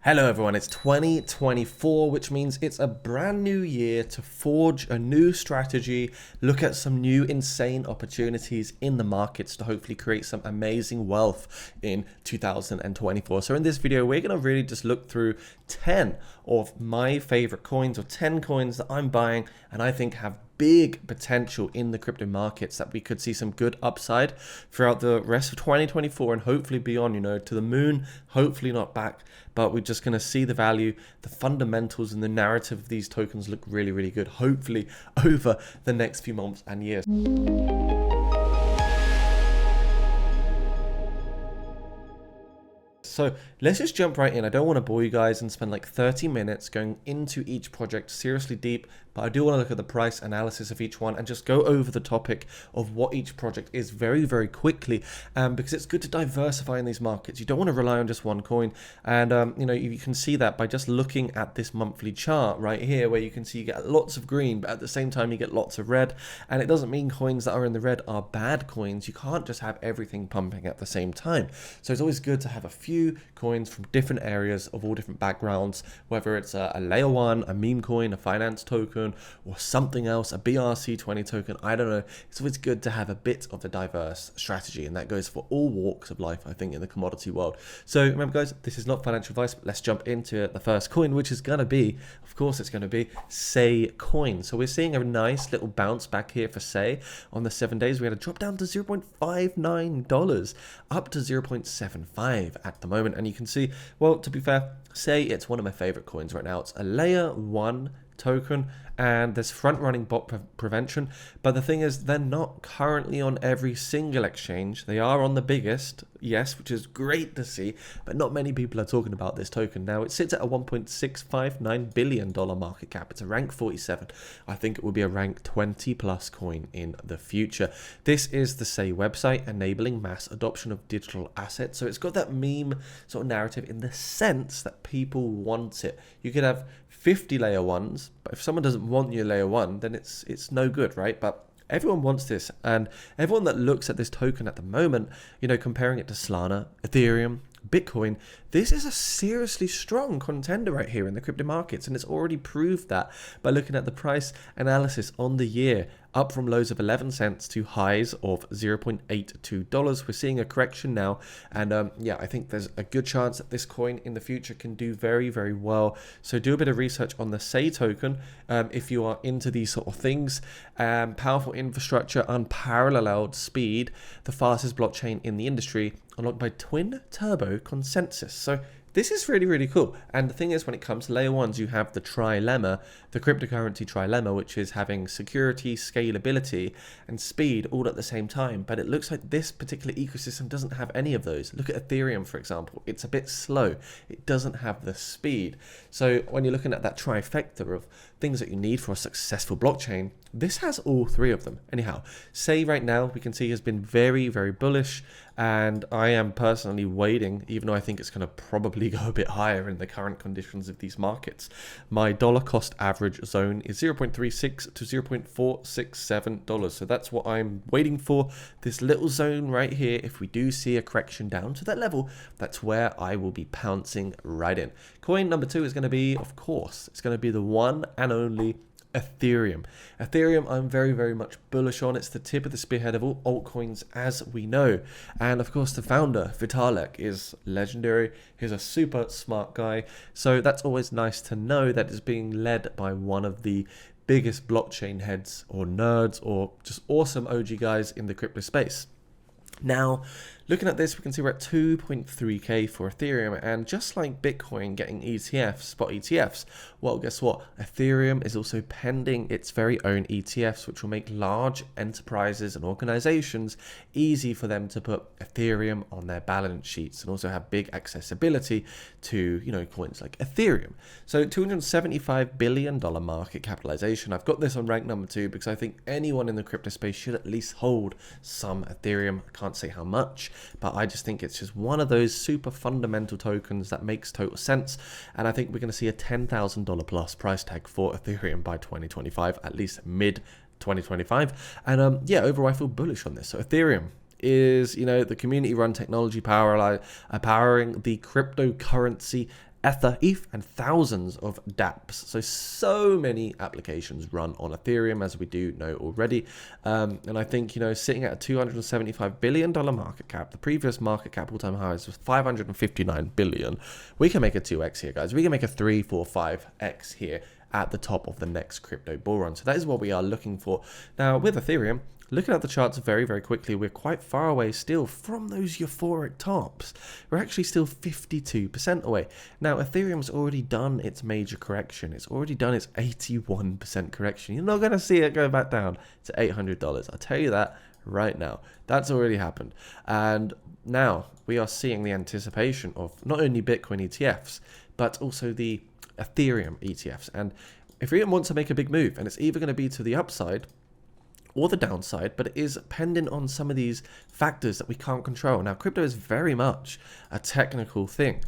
Hello everyone, it's 2024, which means it's a brand new year to forge a new strategy, look at some new insane opportunities in the markets to hopefully create some amazing wealth in 2024. So in this video, we're going to really just look through 10 of my favorite coins, or 10 coins that I'm buying and I think have big potential in the crypto markets that we could see some good upside throughout the rest of 2024 and hopefully beyond, to the moon, hopefully not back, but we're just going to see the value, the fundamentals and the narrative of these tokens look really, really good, hopefully over the next few months and years. So let's just jump right in. I don't want to bore you guys and spend like 30 minutes going into each project seriously deep, but I do want to look at the price analysis of each one and just go over the topic of what each project is very, very quickly, because it's good to diversify in these markets. You don't want to rely on just one coin. And, you can see that by just looking at this monthly chart right here, where you can see you get lots of green, but at the same time, you get lots of red. And it doesn't mean coins that are in the red are bad coins. You can't just have everything pumping at the same time. So it's always good to have a few coins from different areas of all different backgrounds, whether it's a layer one, a meme coin, a finance token, or something else, a BRC20 token. I don't know. It's always good to have a bit of a diverse strategy, and that goes for all walks of life, I think, in the commodity world. So remember, guys, this is not financial advice, but let's jump into the first coin, which is going to be, of course, it's going to be SAY coin. So we're seeing a nice little bounce back here for SAY on the 7 days. We had a drop down to $0.59, up to 0.75 at the moment. And you can see, well, to be fair, SAY, it's one of my favorite coins right now. It's a layer one token, and there's front-running bot prevention, but the thing is, they're not currently on every single exchange. They are on the biggest, yes, which is great to see, but not many people are talking about this token. Now, it sits at a $1.659 billion market cap. It's a rank 47. I think it will be a rank 20 plus coin in the future. This is the SAY website, enabling mass adoption of digital assets. So it's got that meme sort of narrative in the sense that people want it. You could have 50 layer ones, but if someone doesn't want your layer one, then it's no good, right? But everyone wants this, and everyone that looks at this token at the moment, comparing it to Solana, Ethereum, Bitcoin, this is a seriously strong contender right here in the crypto markets, and it's already proved that by looking at the price analysis on the year, up from lows of 11 cents to highs of $0.82. We're seeing a correction now, and I think there's a good chance that this coin in the future can do very, very well. So do a bit of research on the SAY token if you are into these sort of things. Powerful infrastructure, unparalleled speed, the fastest blockchain in the industry, unlocked by twin turbo consensus. So this is really, really cool. And the thing is, when it comes to layer ones, you have the trilemma, the cryptocurrency trilemma, which is having security, scalability, and speed all at the same time. But it looks like this particular ecosystem doesn't have any of those. Look at Ethereum, for example. It's a bit slow. It doesn't have the speed. So when you're looking at that trifecta of things that you need for a successful blockchain, this has all three of them. Anyhow, SAY right now, we can see has been very, very bullish. And I am personally waiting, even though I think it's going to probably go a bit higher in the current conditions of these markets. My dollar cost average zone is $0.36 to $0.467. So that's what I'm waiting for. This little zone right here, if we do see a correction down to that level, that's where I will be pouncing right in. Coin number 2 is going to be, of course, it's going to be the one and only Ethereum. Ethereum, I'm very, very much bullish on. It's the tip of the spearhead of all altcoins, as we know. And of course, the founder, Vitalik, is legendary. He's a super smart guy. So that's always nice to know that it's being led by one of the biggest blockchain heads or nerds or just awesome OG guys in the crypto space. Now, looking at this, we can see we're at 2.3k for Ethereum, and just like Bitcoin getting ETFs, spot ETFs, well, guess what? Ethereum is also pending its very own ETFs, which will make large enterprises and organizations easy for them to put Ethereum on their balance sheets and also have big accessibility to, coins like Ethereum. So $275 billion market capitalization. I've got this on rank number 2 because I think anyone in the crypto space should at least hold some Ethereum. I can't say how much, but I just think it's just one of those super fundamental tokens that makes total sense. And I think we're going to see a $10,000 plus price tag for Ethereum by 2025, at least mid 2025. And overall, I feel bullish on this. So Ethereum is, the community run technology powering the cryptocurrency Ether, ETH, and thousands of dApps. So many applications run on Ethereum, as we do know already. And I think, sitting at a $275 billion market cap, the previous market cap all-time highs was $559 billion. We can make a 2x here, guys. We can make a 3, 4, 5x here at the top of the next crypto bull run. So that is what we are looking for. Now, with Ethereum, looking at the charts very, very quickly, we're quite far away still from those euphoric tops. We're actually still 52% away. Now, Ethereum's already done its major correction. It's already done its 81% correction. You're not going to see it go back down to $800. I'll tell you that right now. That's already happened. And now we are seeing the anticipation of not only Bitcoin ETFs, but also the Ethereum ETFs. And Ethereum wants to make a big move, and it's either going to be to the upside or the downside, but it is dependent on some of these factors that we can't control. Now, crypto is very much a technical thing.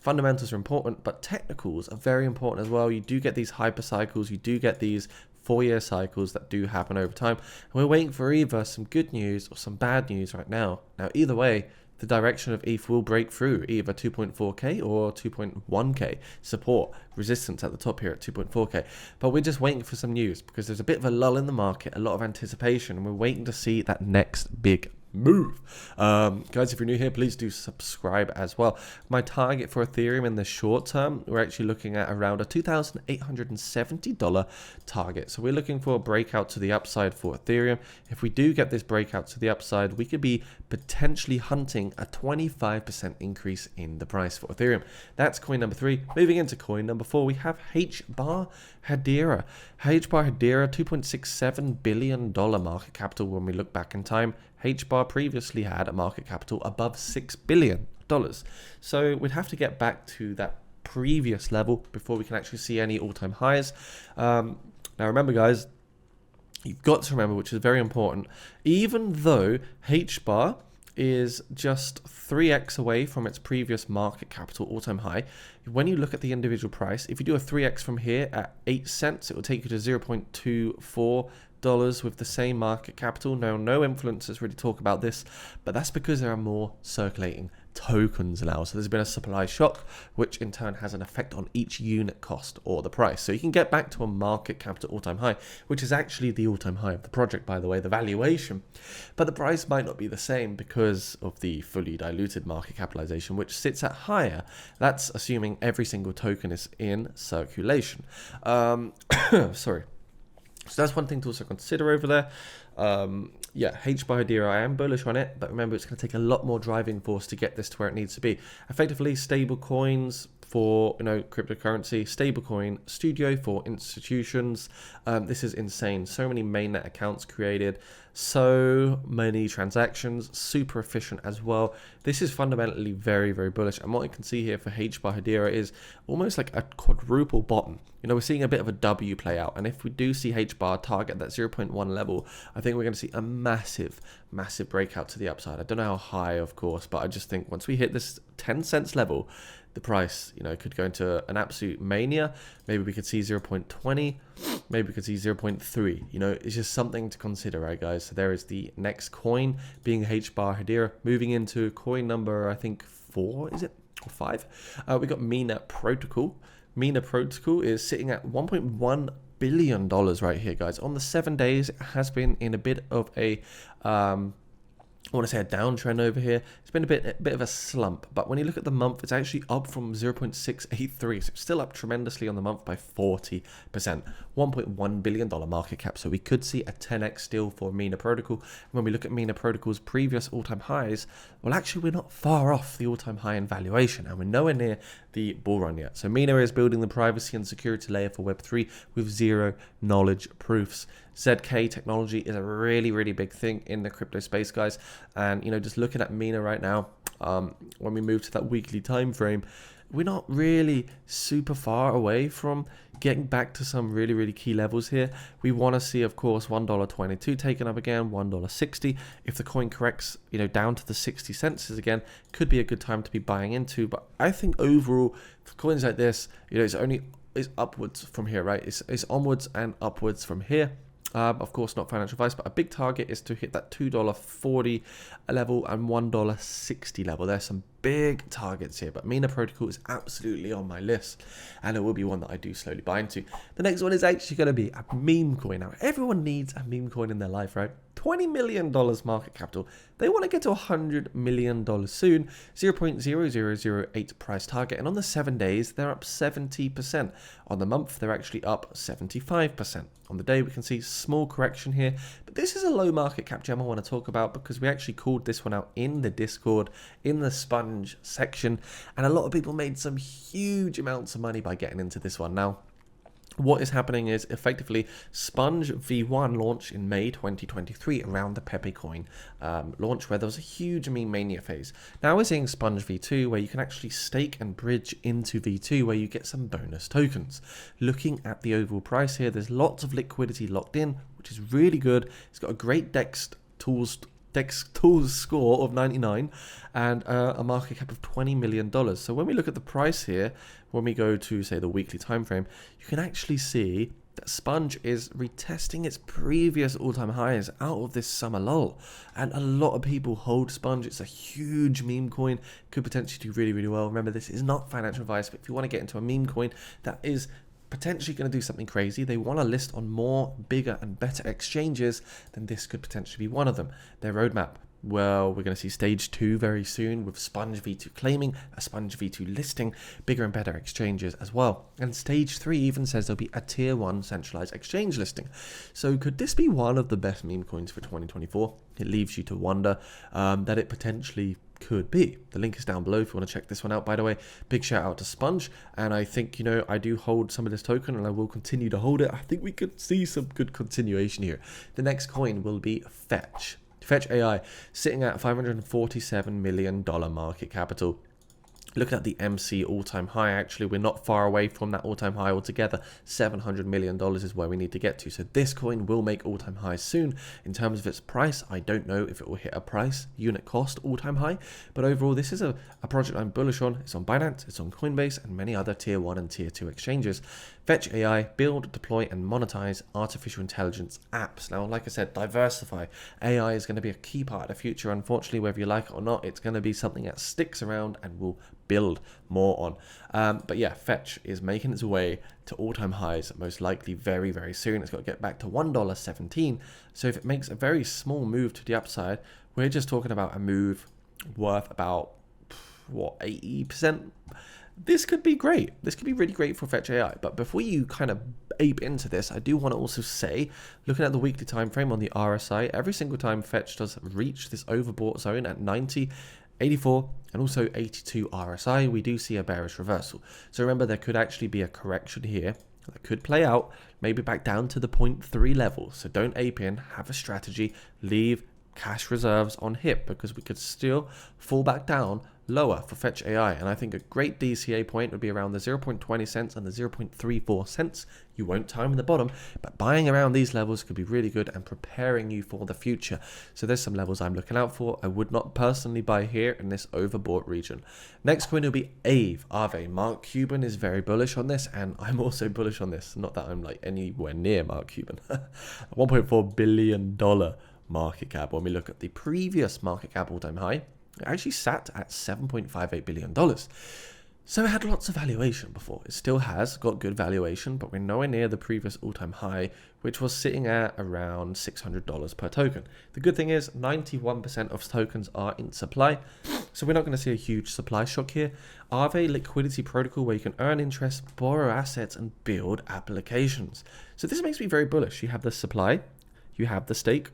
Fundamentals are important, but technicals are very important as well. You do get these hyper cycles, you do get these 4-year cycles that do happen over time. And we're waiting for either some good news or some bad news right now. Now, either way, the direction of ETH will break through either 2.4k or 2.1k support resistance at the top here at 2.4k. But we're just waiting for some news because there's a bit of a lull in the market, a lot of anticipation, and we're waiting to see that next big move. Guys, if you're new here, please do subscribe as well. My target for Ethereum in the short term, we're actually looking at around a $2,870 target. So we're looking for a breakout to the upside for Ethereum. If we do get this breakout to the upside, we could be potentially hunting a 25% increase in the price for Ethereum. That's coin number 3. Moving into coin number 4, we have HBAR Hedera. HBAR Hedera, $2.67 billion market capital when we look back in time. HBAR previously had a market capital above $6 billion. So we'd have to get back to that previous level before we can actually see any all-time highs. Now remember, guys, you've got to remember, which is very important, even though HBAR is just 3x away from its previous market capital all-time high, when you look at the individual price, if you do a 3x from here at 8 cents, it will take you to $0.24 with the same market capital. Now, no influencers really talk about this, but that's because there are more circulating tokens now. So there's been a supply shock, which in turn has an effect on each unit cost or the price. So you can get back to a market capital all-time high, which is actually the all-time high of the project, by the way, the valuation. But the price might not be the same because of the fully diluted market capitalization, which sits at higher. That's assuming every single token is in circulation. Sorry. So that's one thing to also consider over there. HBAR Hedera, I am bullish on it, but remember, it's going to take a lot more driving force to get this to where it needs to be. Effectively, stable coins for cryptocurrency, stablecoin studio for institutions. This is insane. So many mainnet accounts created, so many transactions, super efficient as well. This is fundamentally very, very bullish. And what you can see here for HBAR Hedera is almost like a quadruple bottom. We're seeing a bit of a W play out. And if we do see HBAR target that 0.1 level, I think we're going to see a massive, massive breakout to the upside. I don't know how high, of course, but I just think once we hit this 10 cents level, the price, could go into an absolute mania. Maybe we could see 0.20, maybe we could see 0.3. It's just something to consider, right, guys? So there is the next coin being HBAR Hedera. Moving into coin number, I think 4, is it? Or 5? We got MINA Protocol. MINA Protocol is sitting at $1.1 billion right here, guys. On the 7 days, it has been in a bit of a I want to say a downtrend over here. It's been a bit of a slump, but when you look at the month, it's actually up from 0.683, so it's still up tremendously on the month by 40%. $1.1 billion market cap, so we could see a 10x still for MINA Protocol. When we look at MINA Protocol's previous all-time highs, well, actually, we're not far off the all-time high in valuation, and we're nowhere near the bull run yet. So MINA is building the privacy and security layer for Web3 with zero knowledge proofs. ZK technology is a really, really big thing in the crypto space, guys. And, just looking at MINA right now, when we move to that weekly time frame, we're not really super far away from getting back to some really, really key levels here. We want to see, of course, $1.22 taken up again, $1.60. If the coin corrects, down to the 60 cents again, could be a good time to be buying into. But I think overall, for coins like this, it's upwards from here, right? It's onwards and upwards from here. Of course, not financial advice, but a big target is to hit that $2.40 level and $1.60 level. There's some big targets here, but MINA protocol is absolutely on my list, and it will be one that I do slowly buy into. The next one is actually going to be a meme coin. Now, everyone needs a meme coin in their life, right? $20 million market capital. They want to get to $100 million soon. 0.0008 price target, and on the 7 days, they're up 70%. On the month, they're actually up 75%. On the day, we can see small correction here, but this is a low market cap gem I want to talk about because we actually called this one out in the Discord, in the sponge section, and a lot of people made some huge amounts of money by getting into this one. Now, what is happening is effectively Sponge V1 launched in May 2023 around the Pepe coin launch, where there was a huge meme mania phase. Now we're seeing Sponge V2 where you can actually stake and bridge into V2 where you get some bonus tokens. Looking at the overall price here, there's lots of liquidity locked in, which is really good. It's got a great DEX tools score of 99 and a market cap of $20 million. So when we look at the price here, when we go to say the weekly time frame, you can actually see that Sponge is retesting its previous all-time highs out of this summer lull, and a lot of people hold Sponge. It's a huge meme coin, could potentially do really, really well. Remember, this is not financial advice, but if you want to get into a meme coin that is potentially going to do something crazy, they want to list on more, bigger and better exchanges, then this could potentially be one of them. Their roadmap, well, we're going to see stage 2 very soon with Sponge V2 claiming a Sponge V2 listing, bigger and better exchanges as well. And stage 3 even says there'll be a tier 1 centralized exchange listing. So could this be one of the best meme coins for 2024? It leaves you to wonder that it potentially could be. The link is down below if you want to check this one out. By the way, big shout out to Sponge, and I think, you know, I do hold some of this token and I will continue to hold it. I think we could see some good continuation here. The next coin will be Fetch. Fetch AI sitting at $547 million market capital. Looking at the MC all-time high, actually, we're not far away from that all-time high altogether. $700 million is where we need to get to. So this coin will make all-time highs soon. In terms of its price, I don't know if it will hit a price unit cost all-time high. But overall, this is a project I'm bullish on. It's on Binance, it's on Coinbase, and many other tier 1 and tier 2 exchanges. Fetch AI, build, deploy, and monetize artificial intelligence apps. Now, like I said, diversify. AI is going to be a key part of the future. Unfortunately, whether you like it or not, it's going to be something that sticks around and will build more on. But yeah, Fetch is making its way to all-time highs, most likely very, very soon. It's got to get back to $1.17. So if it makes a very small move to the upside, we're just talking about a move worth about, what, 80%? This could be great. This could be really great for Fetch AI. But before you kind of ape into this, I do want to also say, looking at the weekly time frame on the RSI, every single time Fetch does reach this overbought zone at 90, 84 and also 82 RSI, we do see a bearish reversal. So remember, there could actually be a correction here that could play out, maybe back down to the 0.3 level. So don't ape in, have a strategy, leave cash reserves on hip, because we could still fall back down lower for Fetch AI. And I think a great DCA point would be around the 0.20 cents and the 0.34 cents. You won't time in the bottom, but buying around these levels could be really good and preparing you for the future. So there's some levels I'm looking out for. I would not personally buy here in this overbought region. Next coin will be Aave. Mark Cuban is very bullish on this, and I'm also bullish on this. Not that I'm like anywhere near Mark Cuban. $1.4 billion market cap. When we look at the previous market cap all-time high, it actually sat at $7.58 billion. So it had lots of valuation before. It still has got good valuation, but we're nowhere near the previous all-time high, which was sitting at around $600 per token. The good thing is 91% of tokens are in supply, so we're not going to see a huge supply shock here. Aave liquidity protocol where you can earn interest, borrow assets, and build applications. So this makes me very bullish. You have the supply, you have the stake,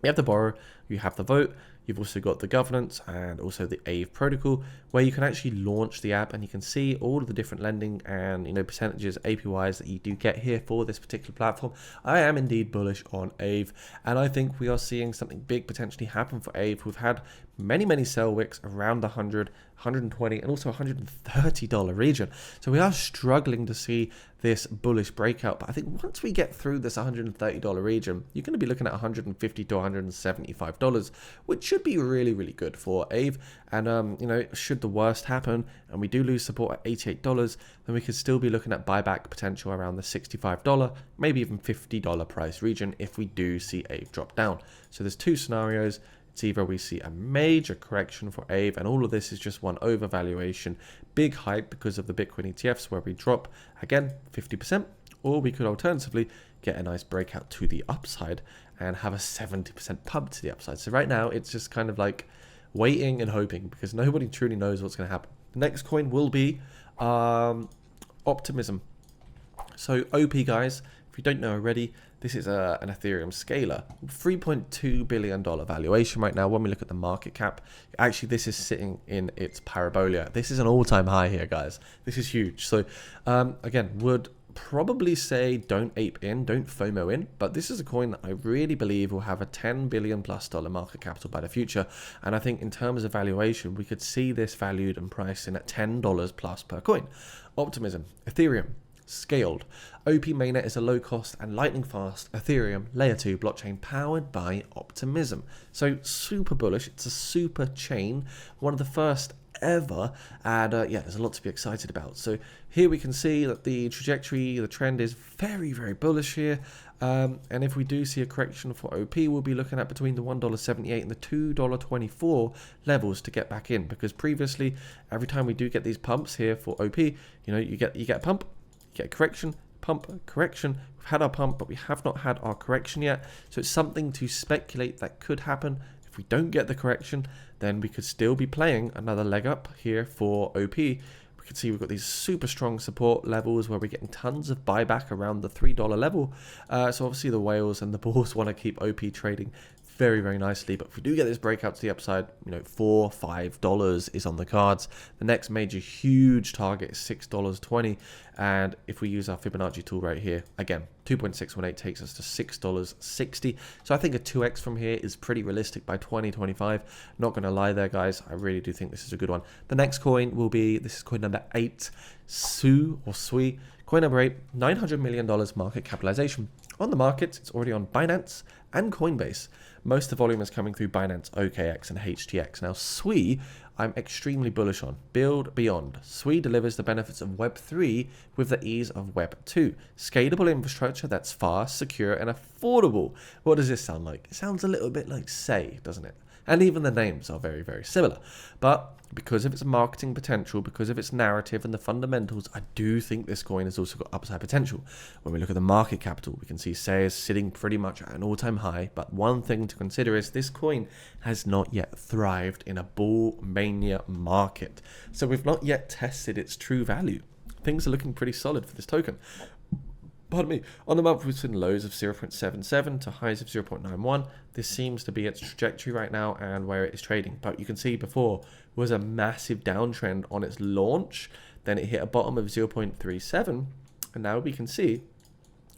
you have the borrow, you have the vote, you've also got the governance and also the Aave protocol where you can actually launch the app and you can see all of the different lending and, you know, percentages, APYs that you do get here for this particular platform. I am indeed bullish on Aave, and I think we are seeing something big potentially happen for Aave. We've had many sell wicks around the 100, 120, and also $130 region. So we are struggling to see this bullish breakout. But I think once we get through this $130 region, you're going to be looking at $150 to $175, which should be really good for AVE. And you know, should the worst happen and we do lose support at $88, then we could still be looking at buyback potential around the $65, maybe even $50 price region if we do see AVE drop down. So there's two scenarios. It's either we see a major correction for AVE, and all of this is just one overvaluation, big hype because of the Bitcoin ETFs where we drop again 50%, or we could alternatively get a nice breakout to the upside and have a 70% pump to the upside. So right now it's just kind of like waiting and hoping because nobody truly knows what's going to happen. The next coin will be Optimism. So OP, guys, if you don't know already, this is an Ethereum scaler, $3.2 billion valuation right now. When we look at the market cap, actually this is sitting in its parabola. This is an all-time high here, guys. This is huge. So again, would probably say don't ape in, don't FOMO in, but this is a coin that I really believe will have a $10 billion plus market capital by the future. And I think in terms of valuation, we could see this valued and priced in at $10 plus per coin. Optimism, Ethereum, scaled. OP mainnet is a low-cost and lightning-fast Ethereum Layer 2 blockchain powered by Optimism. So super bullish. It's a super chain, one of the first ever, and yeah, there's a lot to be excited about. So here we can see that the trajectory, the trend is very bullish here. And if we do see a correction for OP, we'll be looking at between the $1.78 and the $2.24 levels to get back in, because previously, every time we do get these pumps here for OP, you know, you get a pump, get a correction, pump, correction. We've had our pump, but we have not had our correction yet. So it's something to speculate that could happen. If we don't get the correction, then we could still be playing another leg up here for OP. We can see we've got these super strong support levels where we're getting tons of buyback around the $3 level. So obviously the whales and the bulls want to keep OP trading very nicely, but if we do get this breakout to the upside, you know, $4, $5 is on the cards. The next major huge target is $6.20, and if we use our Fibonacci tool right here, again 2.618 takes us to $6.60. So I think a 2x from here is pretty realistic by 2025. Not gonna lie there, guys, I really do think this is a good one. The next coin will be, this is coin number 8, SUI. Coin number 8, $900 million market capitalization. On the market, it's already on Binance and Coinbase. Most of the volume is coming through Binance, OKX, and HTX. Now, SUI, I'm extremely bullish on. Build beyond. SUI delivers the benefits of Web 3 with the ease of Web 2. Scalable infrastructure that's fast, secure, and affordable. What does this sound like? It sounds a little bit like Say, doesn't it? And even the names are very similar. But because of its marketing potential, because of its narrative and the fundamentals, I do think this coin has also got upside potential. When we look at the market capital, we can see Say is sitting pretty much at an all-time high. But one thing to consider is this coin has not yet thrived in a bull mania market. So we've not yet tested its true value. Things are looking pretty solid for this token. Pardon me, on the month we've seen lows of 0.77 to highs of 0.91. This seems to be its trajectory right now and where it is trading. But you can see before was a massive downtrend on its launch. Then it hit a bottom of 0.37. And now we can see,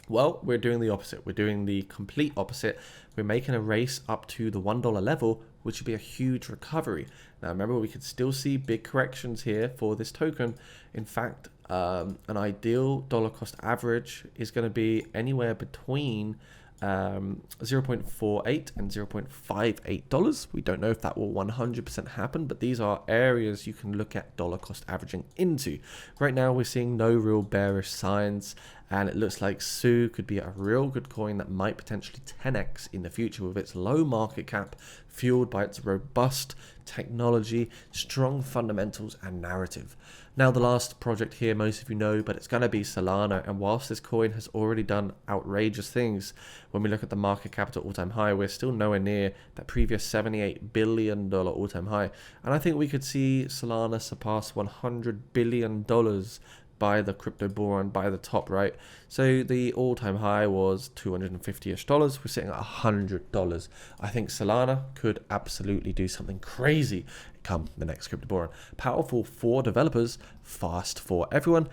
well, we're doing the opposite. We're doing the complete opposite. We're making a race up to the $1 level, which would be a huge recovery. Now, remember, we could still see big corrections here for this token. In fact, an ideal dollar cost average is going to be anywhere between 0.48 and $0.58. We don't know if that will 100% happen, but these are areas you can look at dollar cost averaging into. Right now, we're seeing no real bearish signs, and it looks like SU could be a real good coin that might potentially 10x in the future with its low market cap, fueled by its robust technology, strong fundamentals, and narrative. Now, the last project here, most of you know, but it's going to be Solana. And whilst this coin has already done outrageous things, when we look at the market cap at all-time high, we're still nowhere near that previous $78 billion all-time high. And I think we could see Solana surpass $100 billion by the crypto bull by the top, right? So the all-time high was $250-ish. We're sitting at $100. I think Solana could absolutely do something crazy come the next crypto bull run. Powerful for developers, fast for everyone.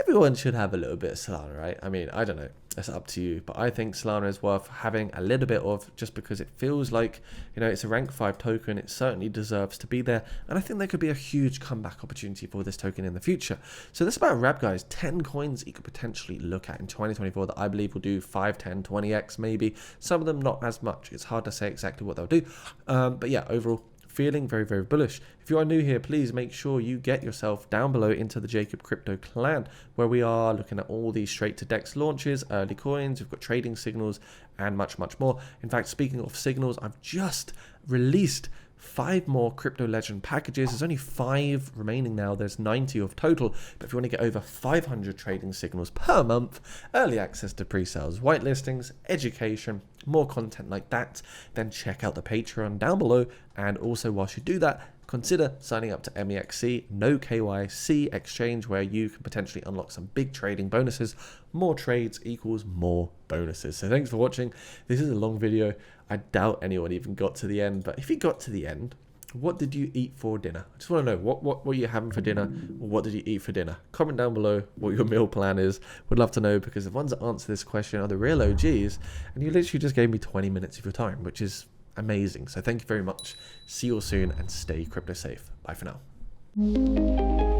everyone should have a little bit of Solana, right? I mean, I don't know. It's up to you. But I think Solana is worth having a little bit of, just because it feels like, it's a rank 5 token. It certainly deserves to be there. And I think there could be a huge comeback opportunity for this token in the future. So that's about a wrap, guys. 10 coins you could potentially look at in 2024 that I believe will do 5, 10, 20x maybe. Some of them not as much. It's hard to say exactly what they'll do. But yeah, overall, feeling very, very bullish. If you are new here, please make sure you get yourself down below into the Jacob Crypto clan, where we are looking at all these straight to DEX launches, early coins, we've got trading signals, and much, much more. In fact, speaking of signals, I've just released 5 more Crypto Legend packages. There's only 5 remaining now. There's 90 of total. But if you want to get over 500 trading signals per month, early access to pre-sales, whitelistings, education, more content like that, then check out the Patreon down below. And also, whilst you do that, consider signing up to MEXC, no KYC exchange, where you can potentially unlock some big trading bonuses. More trades equals more bonuses. So thanks for watching. This is a long video. I doubt anyone even got to the end, but if you got to the end, what did you eat for dinner? I just want to know, what were you having for dinner, or what did you eat for dinner? Comment down below what your meal plan is. Would love to know, because the ones that answer this question are the real OGs, and you literally just gave me 20 minutes of your time, which is amazing. So thank you very much. See you all soon, and stay crypto safe. Bye for now.